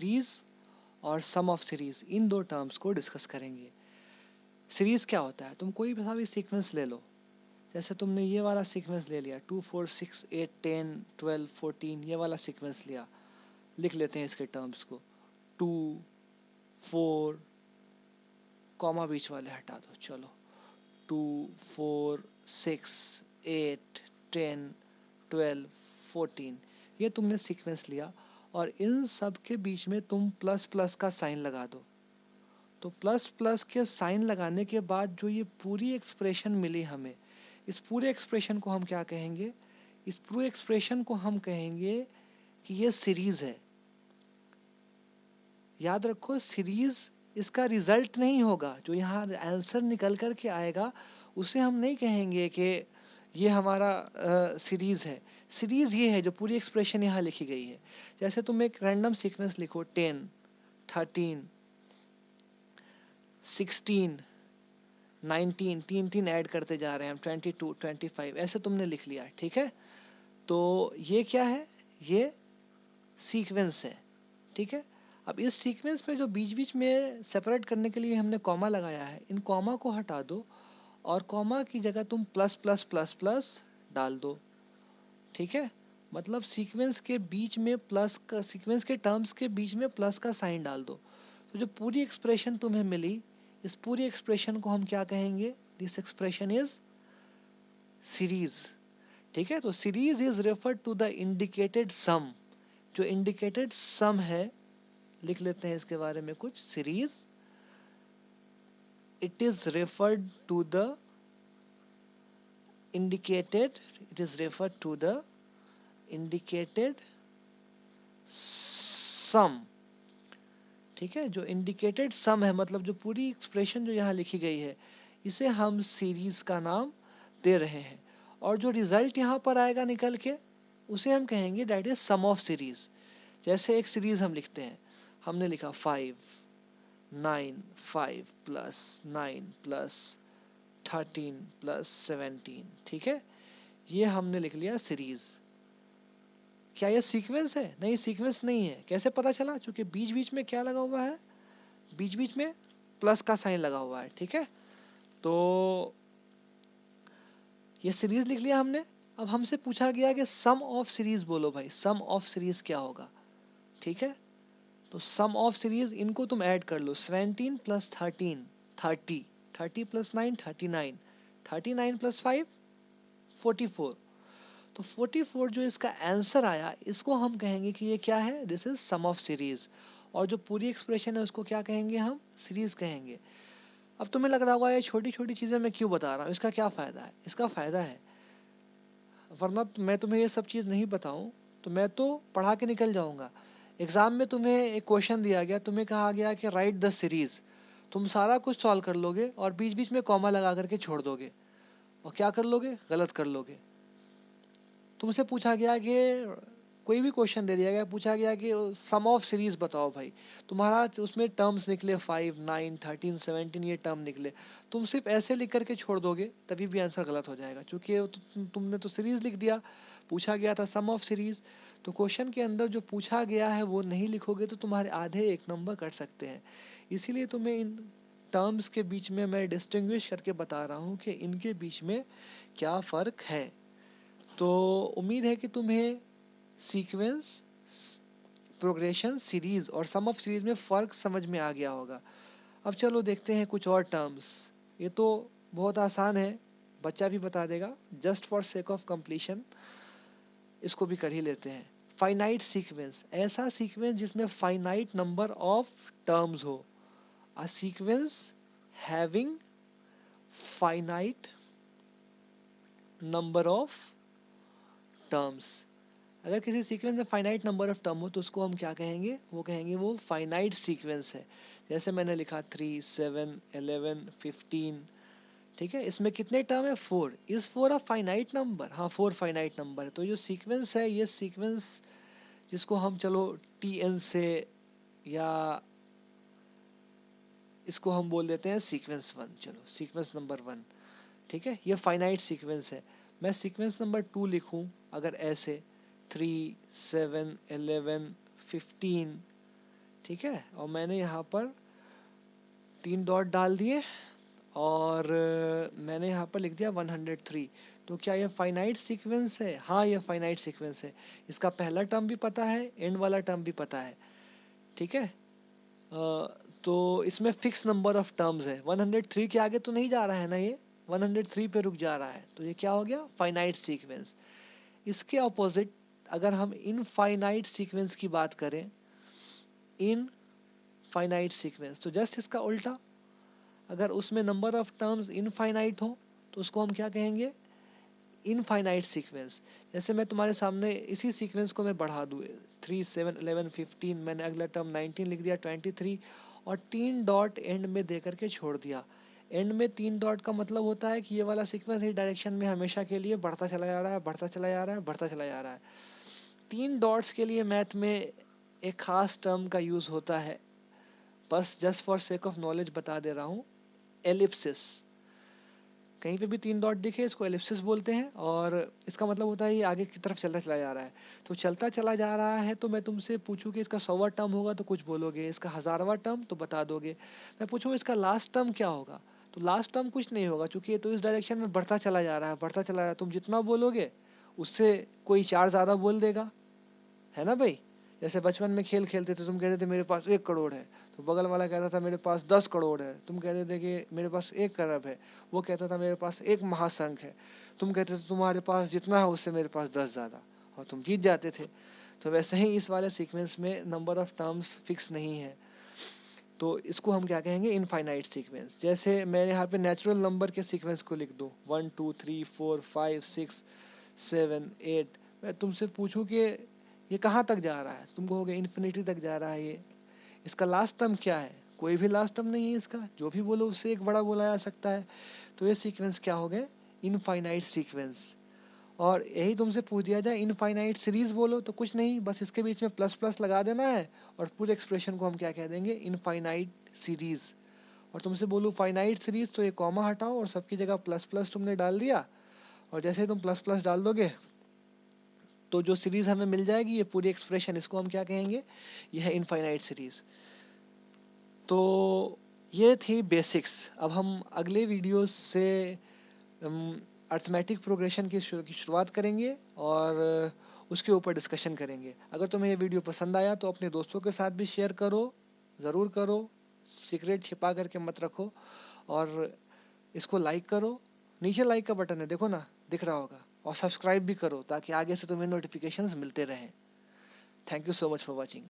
Series और सम of series, इन दो terms को डिस्कस करेंगे। सीरीज क्या होता है, तुम कोई भी सीक्वेंस ले लो, जैसे तुमने ये वाला सीक्वेंस ले लिया 2 4 6 8 10 12 14, ये वाला सीक्वेंस लिया, लिख लेते हैं इसके टर्म्स को। 2 4 कॉमा बीच वाले हटा दो, चलो 2 4 6 8 10 12 14, ये तुमने सीक्वेंस लिया और इन सब के बीच में तुम प्लस प्लस का साइन लगा दो। तो प्लस प्लस के साइन लगाने के बाद जो ये पूरी एक्सप्रेशन मिली हमें, इस पूरे एक्सप्रेशन को हम क्या कहेंगे, इस पूरे एक्सप्रेशन को हम कहेंगे कि ये सीरीज है। याद रखो, सीरीज इसका रिजल्ट नहीं होगा, जो यहाँ आंसर निकल कर के आएगा उसे हम नहीं कहेंगे कि ये हमारा सीरीज है। सीरीज ये है जो पूरी एक्सप्रेशन यहाँ लिखी गई है। जैसे तुम एक रैंडम सीक्वेंस लिखो 10 13 16 19, तीन तीन ऐड करते जा रहे हैं हम, 22 25, ऐसे तुमने लिख लिया, ठीक है। तो ये क्या है, ये सीक्वेंस है, ठीक है। अब इस सीक्वेंस में जो बीच बीच में सेपरेट करने के लिए हमने कॉमा लगाया है, इन कॉमा को हटा दो और कॉमा की जगह तुम प्लस प्लस प्लस प्लस डाल दो, ठीक है। मतलब सीक्वेंस के बीच में प्लस का, सीक्वेंस के टर्म्स के बीच में प्लस का साइन डाल दो। तो जो पूरी एक्सप्रेशन तुम्हें मिली, इस पूरी एक्सप्रेशन को हम क्या कहेंगे, दिस एक्सप्रेशन इज सीरीज, ठीक है। तो series is referred to the indicated sum, जो इंडिकेटेड सम है, लिख लेते हैं इसके बारे में कुछ। Series, it is referred to the indicated, it is referred to the indicated sum, ठीक है। जो इंडिकेटेड सम है, मतलब जो पूरी एक्सप्रेशन जो यहाँ लिखी गई है, इसे हम सीरीज का नाम दे रहे हैं। और जो रिजल्ट यहाँ पर आएगा निकल के, उसे हम कहेंगे that is sum of series. जैसे एक सीरीज हम लिखते हैं, हमने लिखा 5 9 5 प्लस 9 प्लस 13 प्लस 17, ठीक है। ये हमने लिख लिया सीरीज। क्या ये सीक्वेंस है? नहीं, सीक्वेंस नहीं है। कैसे पता चला? क्योंकि बीच बीच में क्या लगा हुआ है, बीच बीच में प्लस का साइन लगा हुआ है, ठीक है। तो ये सीरीज लिख लिया हमने। अब हमसे पूछा गया कि सम ऑफ सीरीज बोलो भाई, सम ऑफ सीरीज क्या होगा, ठीक है। तो सम ऑफ सीरीज, इनको तुम ऐड कर लो, 17 प्लस 13 30, 30 प्लस 9 39, 39 प्लस 5 44। तो 44 जो इसका आंसर आया, इसको हम कहेंगे कि ये क्या है, this is sum of series. और जो पूरी एक्सप्रेशन है उसको क्या कहेंगे, हम सीरीज कहेंगे। अब तुम्हें लग रहा होगा ये छोटी छोटी चीज़ें मैं क्यों बता रहा हूँ, इसका क्या फ़ायदा है? इसका फ़ायदा है, वरना मैं तुम्हें ये सब चीज़ नहीं बताऊँ तो मैं तो पढ़ा के निकल जाऊँगा। एग्ज़ाम में तुम्हें एक क्वेश्चन दिया गया, तुम्हें कहा गया कि राइट द सीरीज़, तुम सारा कुछ सॉल्व कर लोगे और बीच बीच में कॉमा लगा करके छोड़ दोगे, और क्या कर लोगे, गलत कर लोगे। तुमसे पूछा गया कि कोई भी क्वेश्चन दे दिया गया, पूछा गया कि सम ऑफ सीरीज बताओ भाई, तुम्हारा उसमें टर्म्स निकले 5 9 13 17, ये टर्म निकले, तुम सिर्फ ऐसे लिख करके छोड़ दोगे तभी भी आंसर गलत हो जाएगा, क्योंकि तुमने तो सीरीज लिख दिया, पूछा गया था सम ऑफ सीरीज। तो क्वेश्चन के अंदर जो पूछा गया है वो नहीं लिखोगे तो तुम्हारे आधे एक नंबर कट सकते हैं। इसीलिए तुम्हें इन टर्म्स के बीच में मैं डिस्टिंग्विश करके बता रहा हूँ कि इनके बीच में क्या फ़र्क है। तो उम्मीद है कि तुम्हें सीक्वेंस, प्रोग्रेशन, सीरीज और सम ऑफ सीरीज में फ़र्क समझ में आ गया होगा। अब चलो देखते हैं कुछ और टर्म्स। ये तो बहुत आसान है, बच्चा भी बता देगा, just for sake of completion इसको भी कर ही लेते हैं। फाइनाइट सीक्वेंस, ऐसा सीक्वेंस जिसमें फाइनाइट नंबर ऑफ टर्म्स हो। A sequence having finite number of terms. अगर किसी सीक्वेंस में फाइनाइट नंबर ऑफ टर्म हो तो उसको हम क्या कहेंगे, वो कहेंगे वो फाइनाइट सीक्वेंस है। जैसे मैंने लिखा 3 7 11 15, ठीक है। इसमें कितने टर्म है, 4। इस 4 अ फाइनाइट नंबर, हाँ 4 फाइनाइट नंबर है। तो जो सीक्वेंस है, ये सीक्वेंस जिसको हम चलो TN से, या इसको हम बोल देते हैं सीक्वेंस 1, चलो सीक्वेंस नंबर 1, ठीक है। ये फाइनाइट सीक्वेंस है। मैं सीक्वेंस नंबर 2 लिखूं अगर ऐसे 3 7 11 15, ठीक है, और मैंने यहाँ पर 3 डॉट डाल दिए और मैंने यहाँ पर लिख दिया 103। तो क्या ये फाइनाइट सीक्वेंस है? हाँ, ये फाइनाइट सीक्वेंस है। इसका पहला टर्म भी पता है, एंड वाला टर्म भी पता है। ठीक है, तो इसमें फिक्स नंबर ऑफ टर्म्स है। 103 के आगे तो नहीं जा रहा है ना, ये 103 पे रुक जा रहा है, तो ये क्या हो गया? Finite sequence. इसके ऑपोजिट अगर हम इनफाइनाइट सीक्वेंस की बात करें, इन फाइनाइट सीक्वेंस, तो जस्ट इसका उल्टा। अगर उसमें नंबर ऑफ टर्म्स इनफाइनाइट हो तो उसको हम क्या कहेंगे? Infinite sequence. जैसे मैं तुम्हारे सामने इसी सीक्वेंस को मैं बढ़ा दूँ, 3 7 11 15, मैंने अगला टर्म 19 लिख दिया, 23, और 3 डॉट एंड में दे करके छोड़ दिया। एंड में 3 डॉट का मतलब होता है कि ये वाला सीक्वेंस इस डायरेक्शन में हमेशा के लिए बढ़ता चला जा रहा है, बढ़ता चला जा रहा है, बढ़ता चला जा रहा है। 3 डॉट्स के लिए मैथ में एक खास टर्म का यूज़ होता है, बस just for sake of knowledge बता दे रहा हूँ, एलिप्सिस। कहीं पे भी 3 डॉट दिखे इसको एलिप्सिस बोलते हैं, और इसका मतलब होता है ये आगे की तरफ चलता चला जा रहा है। तो चलता चला जा रहा है, तो मैं तुमसे पूछूं कि इसका 100वां टर्म होगा तो कुछ बोलोगे, इसका 1000वां टर्म तो बता दोगे। मैं पूछूं इसका लास्ट टर्म क्या होगा, तो लास्ट टर्म कुछ नहीं होगा, क्योंकि ये तो इस डायरेक्शन में बढ़ता चला जा रहा है, बढ़ता चला जा रहा है। तुम जितना बोलोगे उससे कोई 4 ज़्यादा बोल देगा, है ना भाई? जैसे बचपन में खेल खेलते थे, तुम कहते थे मेरे पास 1 करोड़ है, तो बगल वाला कहता था मेरे पास 10 करोड़ है। तुम कहते थे कि मेरे पास 1 अरब है, वो कहता था मेरे पास 1 महाशंख है। तुम कहते थे तुम्हारे पास जितना है उससे मेरे पास 10 ज़्यादा, और तुम जीत जाते थे। तो वैसे ही इस वाले सीक्वेंस में नंबर ऑफ टर्म्स फिक्स नहीं है, तो इसको हम क्या कहेंगे? Infinite sequence. जैसे मैंने यहाँ पे नेचुरल नंबर के सीक्वेंस को लिख दूँ, 1 2 3 4 5 6 7 8। मैं तुमसे पूछूं कि ये कहाँ तक जा रहा है, तुम कहोगे इन्फिनिटी तक जा रहा है ये। इसका लास्ट टर्म क्या है? कोई भी लास्ट टर्म नहीं है इसका, जो भी बोलो उससे एक बड़ा बोला जा सकता है। तो ये सीक्वेंस क्या हो गए? Infinite sequence. और यही तुमसे पूछ दिया जाए इनफाइनाइट सीरीज बोलो, तो कुछ नहीं, बस इसके बीच में प्लस प्लस लगा देना है, और पूरे एक्सप्रेशन को हम क्या कह देंगे? Infinite series. और तुमसे बोलूँ फाइनाइट सीरीज, तो ये कॉमा हटाओ और सबकी जगह प्लस प्लस तुमने डाल दिया, और जैसे ही तुम प्लस प्लस डाल दोगे तो जो सीरीज हमें मिल जाएगी, ये पूरी एक्सप्रेशन, इसको हम क्या कहेंगे? यह है इनफाइनाइट सीरीज। तो ये थी बेसिक्स। अब हम अगले वीडियोस से अर्थमेटिक प्रोग्रेशन की शुरुआत करेंगे और उसके ऊपर डिस्कशन करेंगे। अगर तुम्हें ये वीडियो पसंद आया तो अपने दोस्तों के साथ भी शेयर करो, ज़रूर करो, सीक्रेट छिपा करके मत रखो, और इसको लाइक करो। नीचे लाइक का बटन है, देखो ना, दिख रहा होगा, और सब्सक्राइब भी करो ताकि आगे से तुम्हें नोटिफिकेशंस मिलते रहें। Thank you so much for watching.